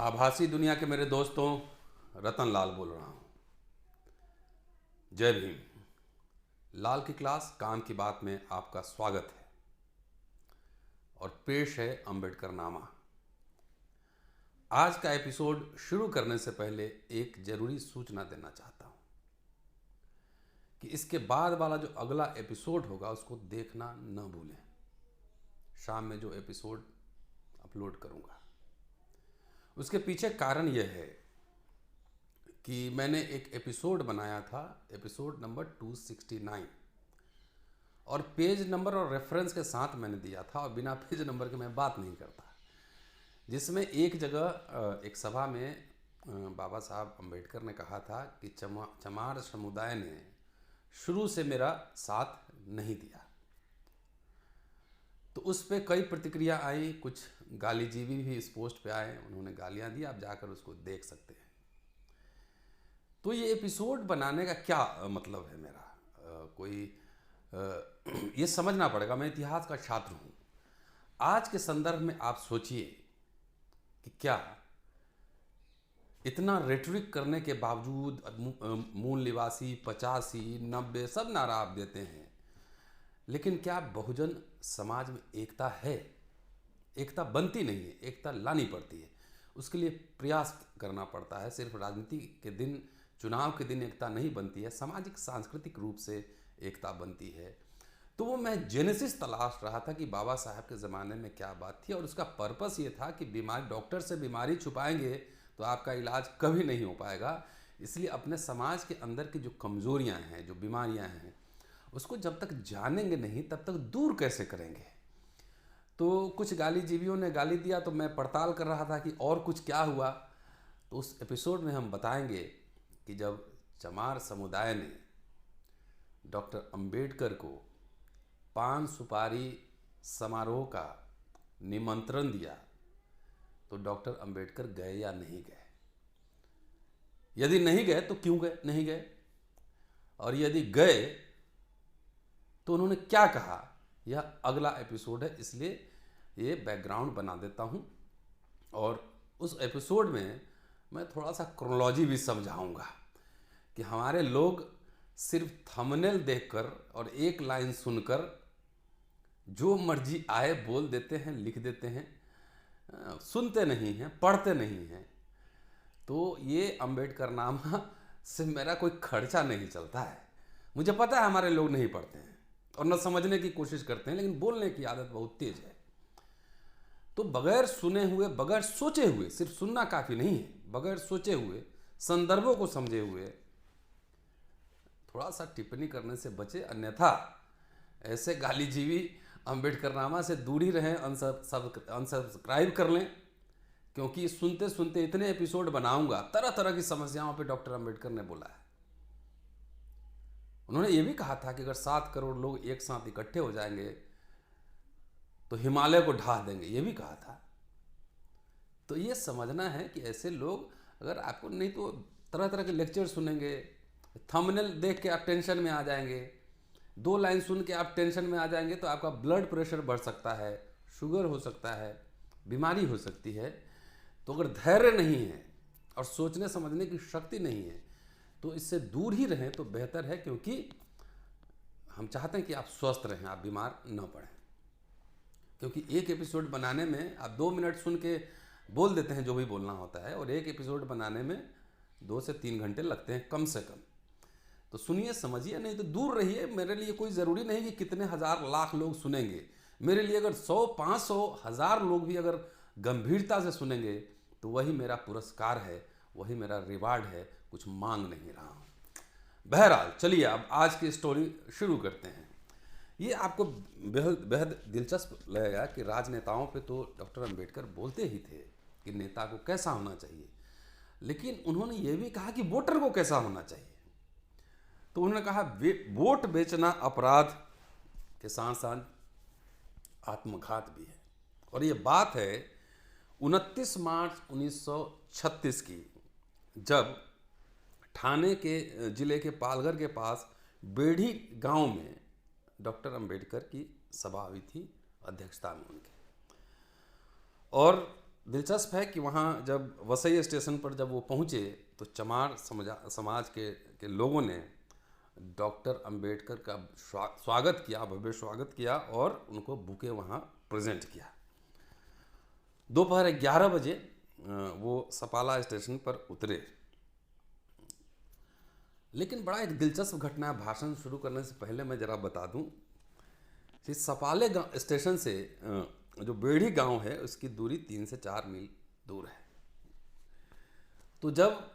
आभासी दुनिया के मेरे दोस्तों, रतन लाल बोल रहा हूँ। जय भीम। लाल की क्लास काम की बात में आपका स्वागत है और पेश है अंबेडकर नामा। आज का एपिसोड शुरू करने से पहले एक जरूरी सूचना देना चाहता हूँ कि इसके बाद वाला जो अगला एपिसोड होगा उसको देखना न भूलें। शाम में जो एपिसोड अपलोड करूँगा उसके पीछे कारण यह है कि मैंने एक एपिसोड बनाया था, एपिसोड नंबर 269, और पेज नंबर और रेफरेंस के साथ मैंने दिया था और बिना पेज नंबर के मैं बात नहीं करता। जिसमें एक जगह एक सभा में बाबा साहब अम्बेडकर ने कहा था कि चमार समुदाय ने शुरू से मेरा साथ नहीं दिया। तो उस पर कई प्रतिक्रिया आई, कुछ गालीजीवी भी इस पोस्ट पे आए, उन्होंने गालियां दी। आप जाकर उसको देख सकते हैं। तो ये एपिसोड बनाने का क्या मतलब है मेरा, ये समझना पड़ेगा। मैं इतिहास का छात्र हूँ। आज के संदर्भ में आप सोचिए कि क्या इतना रेटरिक करने के बावजूद मूल निवासी 85, 90 सब नारा आप देते हैं, लेकिन क्या बहुजन समाज में एकता है? एकता बनती नहीं है, एकता लानी पड़ती है। उसके लिए प्रयास करना पड़ता है। सिर्फ राजनीति के दिन, चुनाव के दिन एकता नहीं बनती है, सामाजिक सांस्कृतिक रूप से एकता बनती है। तो वो मैं जेनेसिस तलाश रहा था कि बाबा साहब के ज़माने में क्या बात थी, और उसका पर्पस ये था कि बीमारी, डॉक्टर से बीमारी छुपाएंगे तो आपका इलाज कभी नहीं हो पाएगा। इसलिए अपने समाज के अंदर की जो कमज़ोरियाँ हैं, जो बीमारियाँ हैं, उसको जब तक जानेंगे नहीं तब तक दूर कैसे करेंगे। तो कुछ गालीजीवियों ने गाली दिया, तो मैं पड़ताल कर रहा था कि और कुछ क्या हुआ। तो उस एपिसोड में हम बताएंगे कि जब चमार समुदाय ने डॉक्टर अंबेडकर को पान सुपारी समारोह का निमंत्रण दिया तो डॉक्टर अंबेडकर गए या नहीं गए। यदि नहीं गए तो क्यों गए, नहीं गए, और यदि गए तो उन्होंने क्या कहा, यह अगला एपिसोड है। इसलिए ये बैकग्राउंड बना देता हूँ और उस एपिसोड में मैं थोड़ा सा क्रोनोलॉजी भी समझाऊंगा कि हमारे लोग सिर्फ थंबनेल देखकर और एक लाइन सुनकर जो मर्जी आए बोल देते हैं, लिख देते हैं, सुनते नहीं हैं, पढ़ते नहीं हैं। तो ये अंबेडकर नामा से मेरा कोई खर्चा नहीं चलता है। मुझे पता है हमारे लोग नहीं पढ़ते हैं और न समझने की कोशिश करते हैं, लेकिन बोलने की आदत बहुत तेज है। तो बगैर सुने हुए, बगैर सोचे हुए, सिर्फ सुनना काफ़ी नहीं है, बगैर सोचे हुए, संदर्भों को समझे हुए थोड़ा सा टिप्पणी करने से बचे। अन्यथा ऐसे गालीजीवी अंबेडकर नामा से दूर ही रहें, अनसब्सक्राइब कर लें, क्योंकि सुनते सुनते इतने एपिसोड बनाऊंगा। तरह तरह की समस्याओं पे डॉक्टर अंबेडकर ने बोला है। उन्होंने ये भी कहा था कि अगर 7 करोड़ लोग एक साथ इकट्ठे हो जाएंगे तो हिमालय को ढा देंगे, ये भी कहा था। तो ये समझना है कि ऐसे लोग, अगर आपको नहीं तो तरह तरह के लेक्चर सुनेंगे, थंबनेल देख के आप टेंशन में आ जाएंगे, 2 लाइन सुन के आप टेंशन में आ जाएंगे, तो आपका ब्लड प्रेशर बढ़ सकता है, शुगर हो सकता है, बीमारी हो सकती है। तो अगर धैर्य नहीं है और सोचने समझने की शक्ति नहीं है तो इससे दूर ही रहें तो बेहतर है, क्योंकि हम चाहते हैं कि आप स्वस्थ रहें, आप बीमार न पड़ें। क्योंकि एक एपिसोड बनाने में आप 2 मिनट सुन के बोल देते हैं जो भी बोलना होता है, और एक एपिसोड बनाने में 2 से 3 घंटे लगते हैं कम से कम। तो सुनिए, समझिए, नहीं तो दूर रहिए। मेरे लिए कोई ज़रूरी नहीं कि कितने हज़ार लाख लोग सुनेंगे। मेरे लिए अगर 100, 500, 1000 लोग भी अगर गंभीरता से सुनेंगे तो वही मेरा पुरस्कार है, वही मेरा रिवार्ड है। कुछ मांग नहीं रहा हूँ। बहरहाल चलिए अब आज की स्टोरी शुरू करते हैं। ये आपको बेहद बेहद दिलचस्प लगेगा कि राजनेताओं पे तो डॉक्टर अंबेडकर बोलते ही थे कि नेता को कैसा होना चाहिए, लेकिन उन्होंने ये भी कहा कि वोटर को कैसा होना चाहिए। तो उन्होंने कहा वोट बेचना अपराध के साथ साथ आत्मघात भी है। और ये बात है 29 मार्च 1936 की, जब ठाणे के जिले के पालघर के पास बेढ़ी गांव में डॉक्टर अंबेडकर की सभा हुई थी, अध्यक्षता में उनके। और दिलचस्प है कि वहाँ जब वसई स्टेशन पर जब वो पहुँचे तो चमार समाज के लोगों ने डॉक्टर अंबेडकर का स्वागत किया, भव्य स्वागत किया और उनको बुके वहाँ प्रेजेंट किया। दोपहर 11 बजे वो सपाला स्टेशन पर उतरे। लेकिन बड़ा एक दिलचस्प घटना है, भाषण शुरू करने से पहले मैं ज़रा बता दूं कि सपाले स्टेशन से जो बेड़ी गांव है उसकी दूरी 3 से 4 मील दूर है। तो जब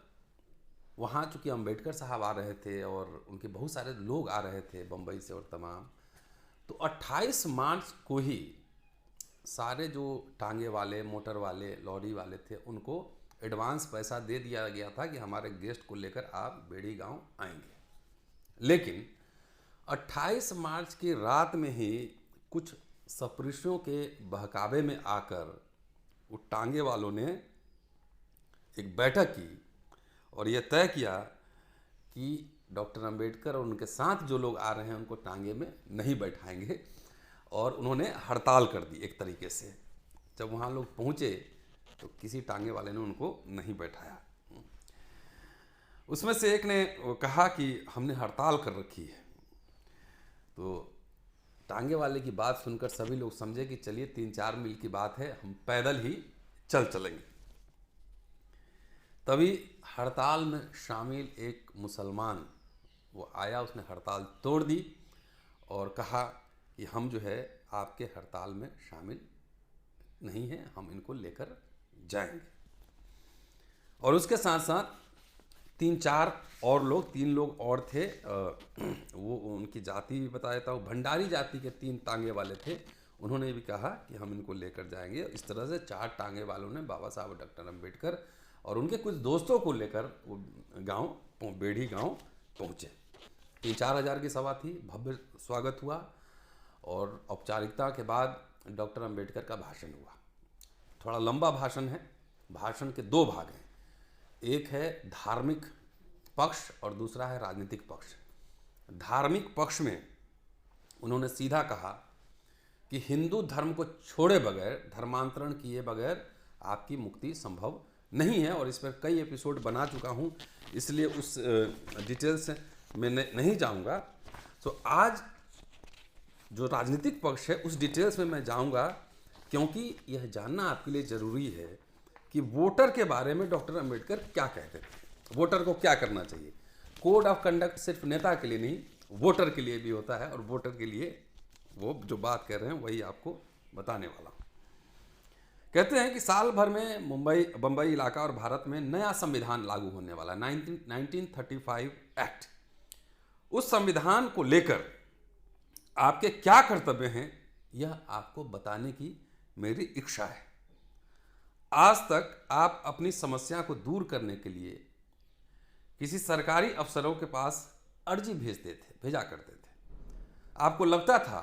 वहाँ चूँकि अंबेडकर साहब आ रहे थे और उनके बहुत सारे लोग आ रहे थे बम्बई से और तमाम, तो 28 मार्च को ही सारे जो टांगे वाले, मोटर वाले, लॉरी वाले थे उनको एडवांस पैसा दे दिया गया था कि हमारे गेस्ट को लेकर आप बेड़ी गांव आएंगे। लेकिन 28 मार्च की रात में ही कुछ सपरिशियों के बहकावे में आकर वो टांगे वालों ने एक बैठक की और ये तय किया कि डॉक्टर अंबेडकर और उनके साथ जो लोग आ रहे हैं उनको टांगे में नहीं बैठाएंगे, और उन्होंने हड़ताल कर दी एक तरीके से। जब वहाँ लोग पहुँचे तो किसी टांगे वाले ने उनको नहीं बैठाया। उसमें से एक ने कहा कि हमने हड़ताल कर रखी है। तो टांगे वाले की बात सुनकर सभी लोग समझे कि चलिए 3-4 मील की बात है, हम पैदल ही चलेंगे। तभी हड़ताल में शामिल एक मुसलमान वो आया, उसने हड़ताल तोड़ दी और कहा कि हम जो है आपके हड़ताल में शामिल नहीं हैं, हम इनको लेकर जाएंगे। और उसके साथ साथ 3-4 और लोग, 3 लोग और थे, वो उनकी जाति भी बता देता हूँ, भंडारी जाति के 3 टांगे वाले थे। उन्होंने भी कहा कि हम इनको लेकर जाएंगे। इस तरह से 4 टांगे वालों ने बाबा साहब डॉक्टर अंबेडकर और उनके कुछ दोस्तों को लेकर वो गाँव, बेड़ी गाँव पहुँचे। 3-4 हज़ार की सभा थी, भव्य स्वागत हुआ और औपचारिकता के बाद डॉक्टर अंबेडकर का भाषण हुआ। थोड़ा लंबा भाषण है। भाषण के 2 भाग हैं, एक है धार्मिक पक्ष और दूसरा है राजनीतिक पक्ष। धार्मिक पक्ष में उन्होंने सीधा कहा कि हिंदू धर्म को छोड़े बगैर, धर्मांतरण किए बगैर आपकी मुक्ति संभव नहीं है, और इस पर कई एपिसोड बना चुका हूँ, इसलिए उस डिटेल्स में नहीं जाऊँगा। तो आज जो राजनीतिक पक्ष है उस डिटेल्स में मैं जाऊँगा, क्योंकि यह जानना आपके लिए ज़रूरी है कि वोटर के बारे में डॉक्टर अंबेडकर क्या कहते थे, वोटर को क्या करना चाहिए। कोड ऑफ कंडक्ट सिर्फ नेता के लिए नहीं, वोटर के लिए भी होता है, और वोटर के लिए वो जो बात कर रहे हैं वही आपको बताने वाला हूँ। कहते हैं कि साल भर में बम्बई इलाका और भारत में नया संविधान लागू होने वाला, 1935 एक्ट। उस संविधान को लेकर आपके क्या कर्तव्य हैं, यह आपको बताने की मेरी इच्छा है। आज तक आप अपनी समस्या को दूर करने के लिए किसी सरकारी अफसरों के पास अर्जी भेजा करते थे। आपको लगता था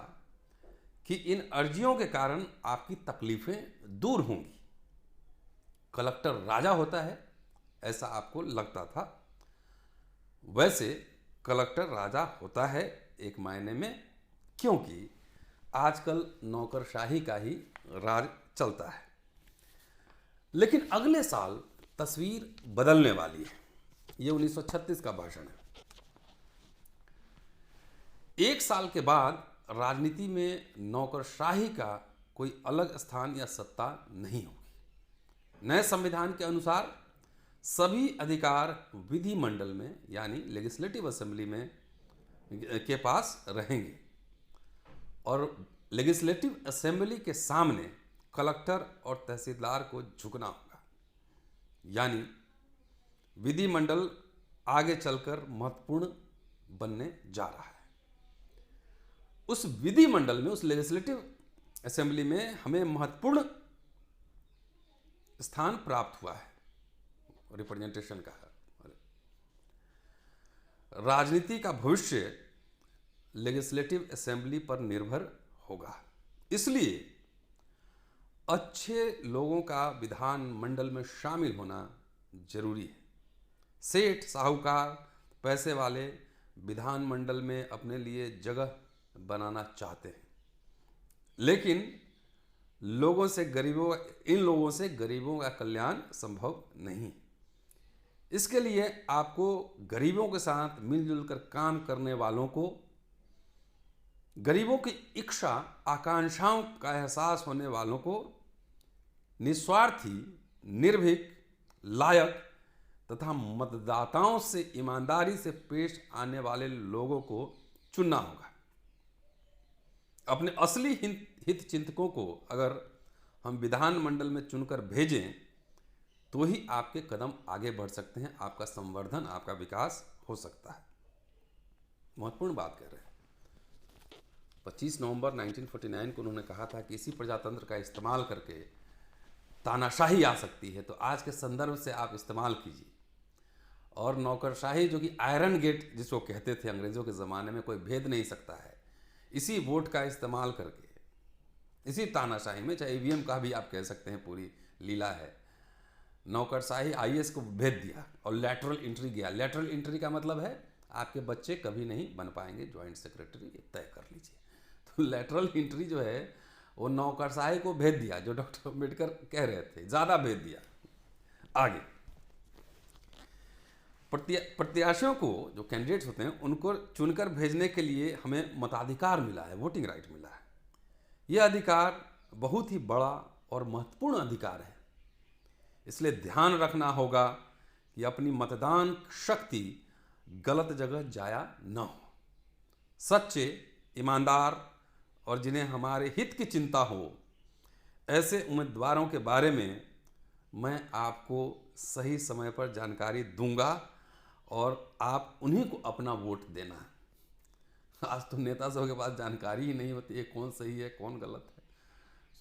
कि इन अर्जियों के कारण आपकी तकलीफें दूर होंगी। कलेक्टर राजा होता है, ऐसा आपको लगता था। वैसे कलेक्टर राजा होता है एक मायने में, क्योंकि आजकल नौकरशाही का ही राज चलता है। लेकिन अगले साल तस्वीर बदलने वाली है। ये 1936 का भाषण है। 1 साल के बाद राजनीति में नौकरशाही का कोई अलग स्थान या सत्ता नहीं होगी। नए संविधान के अनुसार सभी अधिकार विधिमंडल में, यानी लेजिस्लेटिव असेंबली में के पास रहेंगे, और लेजिस्लेटिव असेंबली के सामने कलेक्टर और तहसीलदार को झुकना होगा। यानी विधिमंडल आगे चलकर महत्वपूर्ण बनने जा रहा है। उस विधिमंडल में, उस लेजिस्लेटिव असेंबली में हमें महत्वपूर्ण स्थान प्राप्त हुआ है, रिप्रेजेंटेशन का है। राजनीति का भविष्य लेजिस्लेटिव असेंबली पर निर्भर होगा। इसलिए अच्छे लोगों का विधान मंडल में शामिल होना जरूरी है। सेठ, साहूकार, पैसे वाले विधान मंडल में अपने लिए जगह बनाना चाहते हैं, लेकिन इन लोगों से गरीबों का कल्याण संभव नहीं। इसके लिए आपको गरीबों के साथ मिलजुल कर काम करने वालों को, गरीबों की इच्छा आकांक्षाओं का एहसास होने वालों को, निस्वार्थी, निर्भीक, लायक तथा मतदाताओं से ईमानदारी से पेश आने वाले लोगों को चुनना होगा। अपने असली हित चिंतकों को अगर हम विधानमंडल में चुनकर भेजें तो ही आपके कदम आगे बढ़ सकते हैं, आपका संवर्धन, आपका विकास हो सकता है। महत्वपूर्ण बात कह रहे हैं। 25 नवंबर 1949 को उन्होंने कहा था कि इसी प्रजातंत्र का इस्तेमाल करके तानाशाही आ सकती है, तो आज के संदर्भ से आप इस्तेमाल कीजिए। और नौकरशाही, जो कि आयरन गेट जिसको कहते थे अंग्रेज़ों के ज़माने में, कोई भेद नहीं सकता है। इसी वोट का इस्तेमाल करके, इसी तानाशाही में, चाहे ईवीएम का भी आप कह सकते हैं, पूरी लीला है। नौकरशाही आईएएस को भेद दिया और लेटरल एंट्री गया। लेटरल एंट्री का मतलब है आपके बच्चे कभी नहीं बन पाएंगे ज्वाइंट सेक्रेटरी, ये तय कर लीजिए। तो लेटरल एंट्री जो है वो नौकरशाही को भेद दिया, जो डॉक्टर अम्बेडकर कह रहे थे, ज़्यादा भेद दिया। आगे प्रत्याशियों को, जो कैंडिडेट्स होते हैं, उनको चुनकर भेजने के लिए हमें मताधिकार मिला है, वोटिंग राइट मिला है। यह अधिकार बहुत ही बड़ा और महत्वपूर्ण अधिकार है। इसलिए ध्यान रखना होगा कि अपनी मतदान शक्ति गलत जगह जाया न हो। सच्चे, ईमानदार और जिन्हें हमारे हित की चिंता हो, ऐसे उम्मीदवारों के बारे में मैं आपको सही समय पर जानकारी दूंगा और आप उन्हीं को अपना वोट देना है। आज तो नेता सब के पास जानकारी ही नहीं होती है कौन सही है कौन गलत है।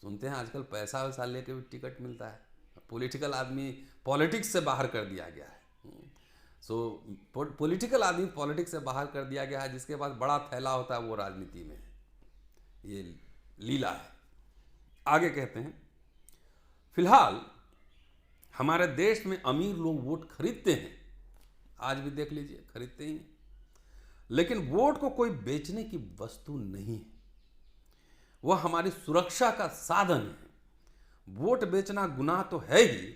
सुनते हैं आजकल पैसा वैसा लेके भी टिकट मिलता है। पॉलिटिकल आदमी पॉलिटिक्स से बाहर कर दिया गया है। पॉलिटिकल आदमी पॉलिटिक्स से बाहर कर दिया गया है। जिसके पास बड़ा थैला होता है वो राजनीति में है। ये लीला है। आगे कहते हैं, फिलहाल हमारे देश में अमीर लोग वोट खरीदते हैं, आज भी देख लीजिए खरीदते ही हैं, लेकिन वोट को कोई बेचने की वस्तु नहीं है, वह हमारी सुरक्षा का साधन है। वोट बेचना गुनाह तो है ही,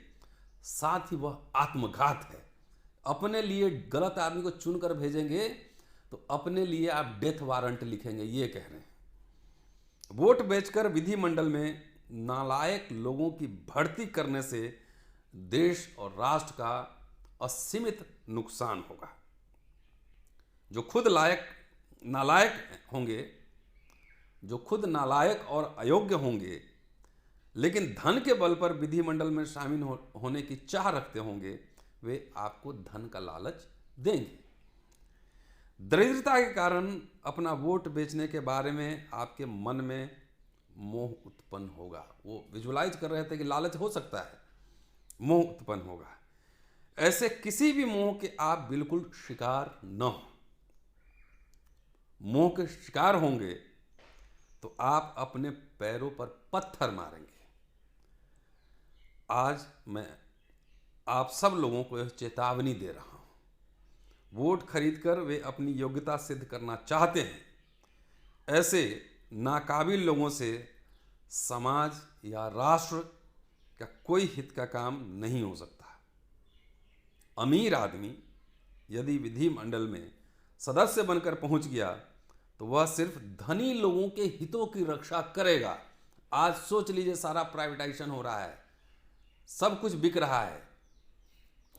साथ ही वह आत्मघात है। अपने लिए गलत आदमी को चुनकर भेजेंगे तो अपने लिए आप डेथ वारंट लिखेंगे, ये कह रहे हैं। वोट बेचकर विधिमंडल में नालायक लोगों की भर्ती करने से देश और राष्ट्र का असीमित नुकसान होगा। जो खुद नालायक और अयोग्य होंगे, लेकिन धन के बल पर विधिमंडल में शामिल होने की चाह रखते होंगे, वे आपको धन का लालच देंगे। दरिद्रता के कारण अपना वोट बेचने के बारे में आपके मन में मोह उत्पन्न होगा। वो विजुलाइज कर रहे थे कि लालच हो सकता है, मोह उत्पन्न होगा। ऐसे किसी भी मोह के आप बिल्कुल शिकार न हो। मोह के शिकार होंगे तो आप अपने पैरों पर पत्थर मारेंगे। आज मैं आप सब लोगों को यह चेतावनी दे रहा हूं। वोट खरीदकर वे अपनी योग्यता सिद्ध करना चाहते हैं, ऐसे नाकाबिल लोगों से समाज या राष्ट्र का कोई हित का काम नहीं हो सकता। अमीर आदमी यदि विधिमंडल में सदस्य बनकर पहुंच गया तो वह सिर्फ धनी लोगों के हितों की रक्षा करेगा। आज सोच लीजिए, सारा प्राइवेटाइजेशन हो रहा है, सब कुछ बिक रहा है,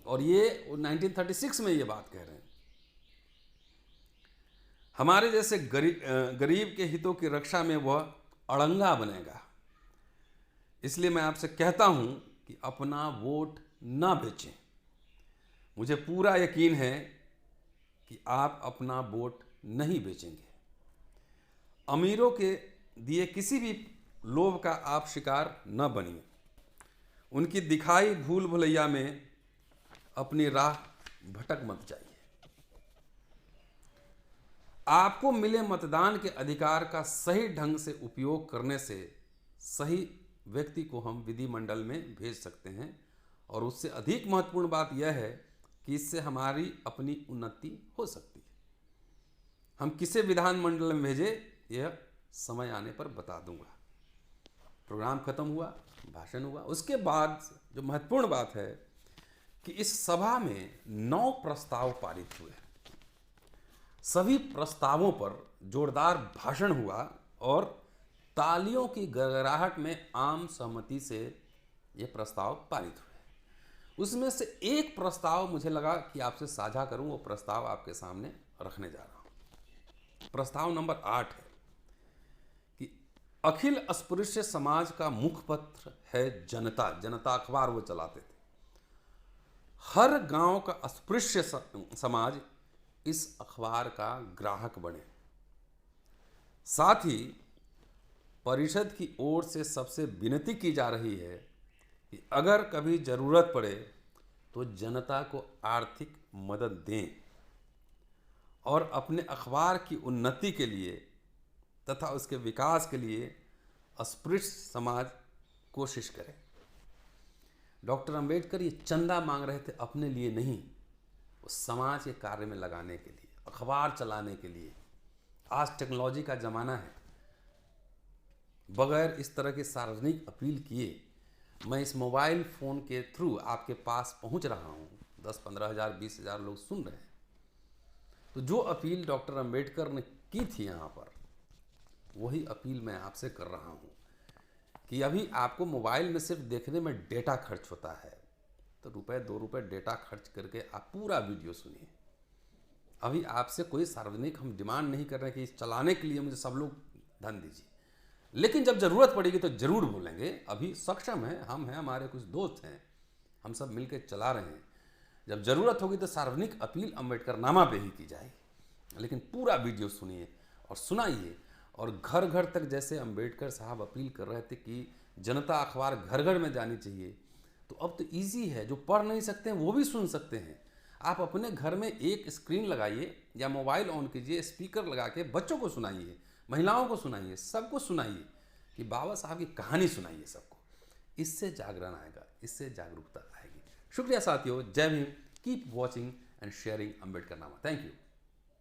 और ये 1936 में ये बात कह रहे हैं। हमारे जैसे गरीब के हितों की रक्षा में वह अड़ंगा बनेगा। इसलिए मैं आपसे कहता हूं कि अपना वोट ना बेचें। मुझे पूरा यकीन है कि आप अपना वोट नहीं बेचेंगे। अमीरों के दिए किसी भी लोभ का आप शिकार न बनिए। उनकी दिखाई भूल भुलैया में अपनी राह भटक मत जाइए। आपको मिले मतदान के अधिकार का सही ढंग से उपयोग करने से सही व्यक्ति को हम विधिमंडल में भेज सकते हैं, और उससे अधिक महत्वपूर्ण बात यह है कि इससे हमारी अपनी उन्नति हो सकती है। हम किसे विधानमंडल में भेजे, यह समय आने पर बता दूंगा। प्रोग्राम खत्म हुआ, भाषण हुआ। उसके बाद जो महत्वपूर्ण बात है कि इस सभा में 9 प्रस्ताव पारित हुए। सभी प्रस्तावों पर जोरदार भाषण हुआ और तालियों की गड़गड़ाहट में आम सहमति से ये प्रस्ताव पारित हुए। उसमें से एक प्रस्ताव मुझे लगा कि आपसे साझा करूं, वो प्रस्ताव आपके सामने रखने जा रहा हूं। प्रस्ताव नंबर 8 है कि अखिल अस्पृश्य समाज का मुखपत्र है जनता। जनता अखबार वो चलाते थे। हर गांव का अस्पृश्य समाज इस अखबार का ग्राहक बने। साथ ही परिषद की ओर से सबसे विनती की जा रही है कि अगर कभी जरूरत पड़े तो जनता को आर्थिक मदद दें और अपने अखबार की उन्नति के लिए तथा उसके विकास के लिए अस्पृश्य समाज कोशिश करे। डॉक्टर अंबेडकर ये चंदा मांग रहे थे अपने लिए नहीं, वो समाज के कार्य में लगाने के लिए, अखबार चलाने के लिए। आज टेक्नोलॉजी का ज़माना है। बगैर इस तरह की सार्वजनिक अपील किए मैं इस मोबाइल फ़ोन के थ्रू आपके पास पहुंच रहा हूं। 10-15 हज़ार 20 हज़ार लोग सुन रहे हैं। तो जो अपील डॉक्टर अंबेडकर ने की थी यहाँ पर, वही अपील मैं आपसे कर रहा हूँ कि अभी आपको मोबाइल में सिर्फ देखने में डेटा खर्च होता है, तो ₹2 डेटा खर्च करके आप पूरा वीडियो सुनिए। अभी आपसे कोई सार्वजनिक हम डिमांड नहीं कर रहे कि इस चलाने के लिए मुझे सब लोग धन दीजिए, लेकिन जब ज़रूरत पड़ेगी तो ज़रूर बोलेंगे। अभी सक्षम है, हम हैं, हमारे कुछ दोस्त हैं, हम सब मिलकर चला रहे हैं। जब ज़रूरत होगी तो सार्वजनिक अपील अम्बेडकर नामा पे ही की जाएगी, लेकिन पूरा वीडियो सुनिए और सुनाइए। और घर घर तक, जैसे अम्बेडकर साहब अपील कर रहे थे कि जनता अखबार घर घर में जानी चाहिए, तो अब तो ईजी है। जो पढ़ नहीं सकते हैं वो भी सुन सकते हैं। आप अपने घर में एक स्क्रीन लगाइए या मोबाइल ऑन कीजिए, स्पीकर लगा के बच्चों को सुनाइए, महिलाओं को सुनाइए, सबको सुनाइए कि बाबा साहब की कहानी सुनाइए सबको। इससे जागरण आएगा, इससे जागरूकता आएगी। शुक्रिया साथियों, जय Bhim. Keep watching and sharing Ambedkar Nama. Thank you.